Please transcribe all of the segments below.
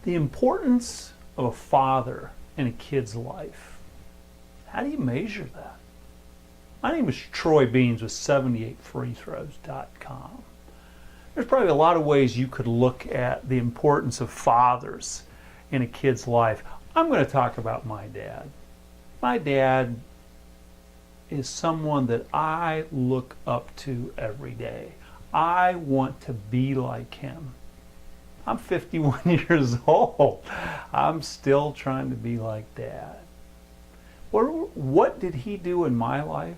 The importance of a father in a kid's life. How do you measure that? My name is Troy Beans with 78freethrows.com. There's probably a lot of ways you could look at the importance of fathers in a kid's life. I'm going to talk about my dad. My dad is someone that I look up to every day. I want to be like him. I'm 51 years old. I'm still trying to be like Dad. What did he do in my life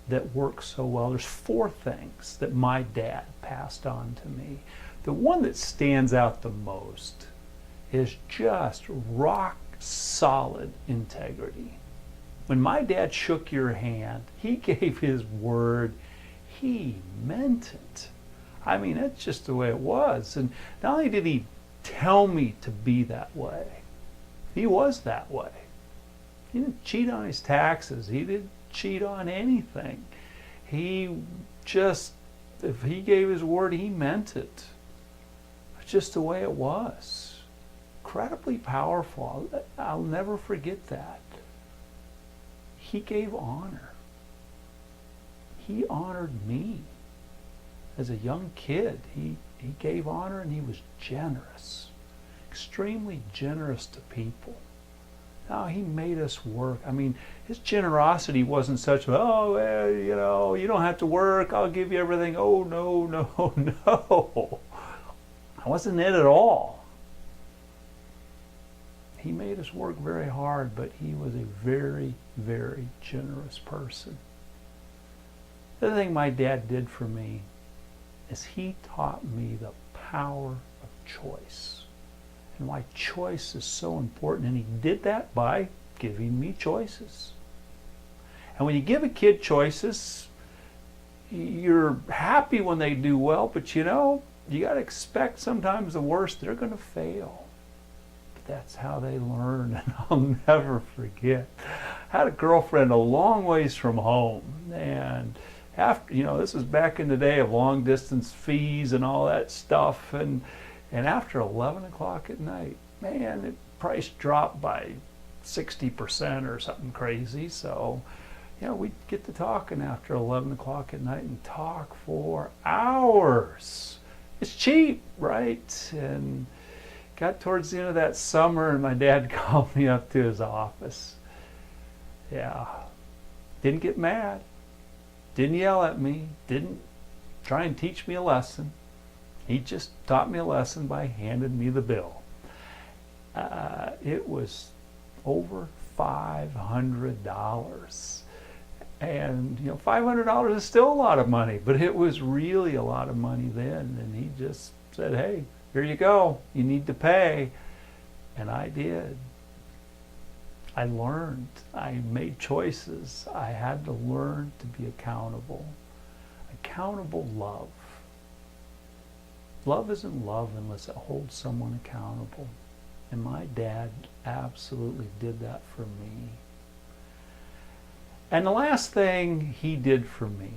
that worked so well? There's 4 things that my dad passed on to me. The one that stands out the most is just rock solid integrity. When my dad shook your hand, he gave his word. He meant it. I mean, that's just the way it was. And not only did he tell me to be that way, he was that way. He didn't cheat on his taxes. He didn't cheat on anything. He just, if he gave his word, he meant it. It's just the way it was. Incredibly powerful. I'll never forget that. He gave honor. He honored me. As a young kid, he gave honor, and he was generous, extremely generous to people. Now, he made us work. I mean, his generosity wasn't such, oh, well, you know, you don't have to work, I'll give you everything. Oh, no, no, no. That wasn't it at all. He made us work very hard, but he was a very, very generous person. The other thing my dad did for me is he taught me the power of choice and why choice is so important. And he did that by giving me choices. And when you give a kid choices, you're happy when they do well, but you know, you got to expect sometimes the worst. They're going to fail. But that's how they learn, and I'll never forget. I had a girlfriend a long ways from home, and after, you know, this was back in the day of long distance fees and all that stuff, and after 11 o'clock at night, man, the price dropped by 60% or something crazy. So, you know, we'd get to talking after 11 o'clock at night and talk for hours. It's cheap, right? And got towards the end of that summer, and my dad called me up to his office. Yeah, didn't get mad. Didn't yell at me, didn't try and teach me a lesson. He just taught me a lesson by handing me the bill. It was over $500. And, you know, $500 is still a lot of money, but it was really a lot of money then. And he just said, hey, here you go. You need to pay. And I did. I learned. I made choices. I had to learn to be accountable. Accountable love. Love isn't love unless it holds someone accountable. And my dad absolutely did that for me. And the last thing he did for me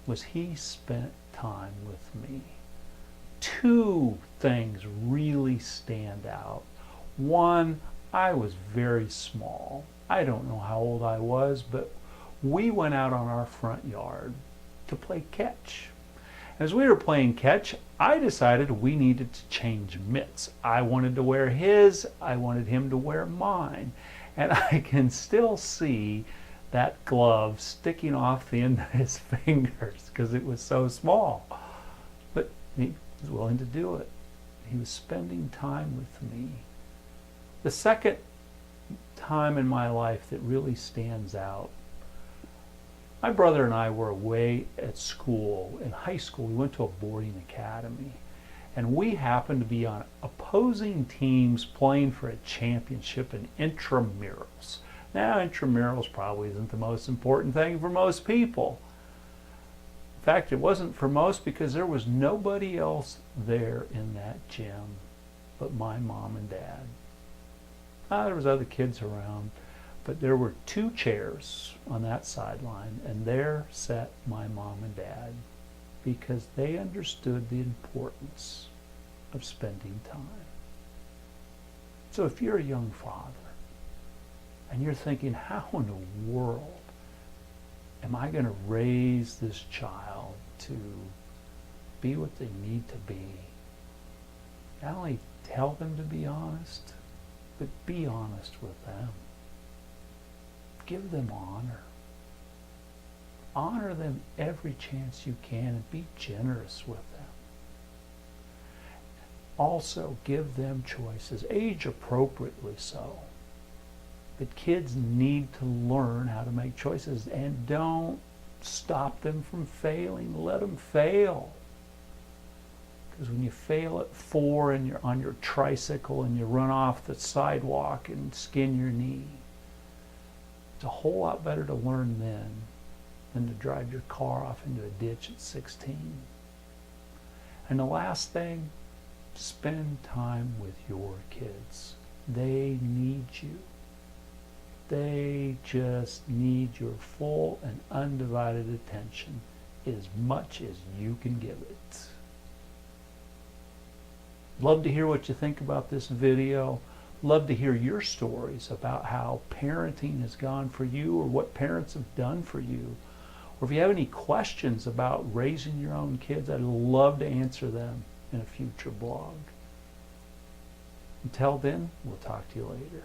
was he spent time with me. 2 things really stand out. One, I was very small. I don't know how old I was, but we went out on our front yard to play catch. As we were playing catch, I decided we needed to change mitts. I wanted to wear his, I wanted him to wear mine. And I can still see that glove sticking off the end of his fingers because it was so small. But he was willing to do it. He was spending time with me. The second time in my life that really stands out, my brother and I were away at school. In high school, we went to a boarding academy, and we happened to be on opposing teams playing for a championship in intramurals. Now, intramurals probably isn't the most important thing for most people. In fact, it wasn't for most because there was nobody else there in that gym but my mom and dad. There was other kids around, but there were 2 chairs on that sideline, and there sat my mom and dad because they understood the importance of spending time. So if you're a young father and you're thinking, how in the world am I going to raise this child to be what they need to be? Not only tell them to be honest, but be honest with them. Give them honor. Honor them every chance you can and be generous with them. Also, give them choices, age appropriately so. But kids need to learn how to make choices, and don't stop them from failing. Let them fail. Because when you fail at 4 and you're on your tricycle and you run off the sidewalk and skin your knee, it's a whole lot better to learn then than to drive your car off into a ditch at 16. And the last thing, spend time with your kids. They need you. They just need your full and undivided attention as much as you can give it. Love to hear what you think about this video. Love to hear your stories about how parenting has gone for you or what parents have done for you. Or if you have any questions about raising your own kids, I'd love to answer them in a future blog. Until then, we'll talk to you later.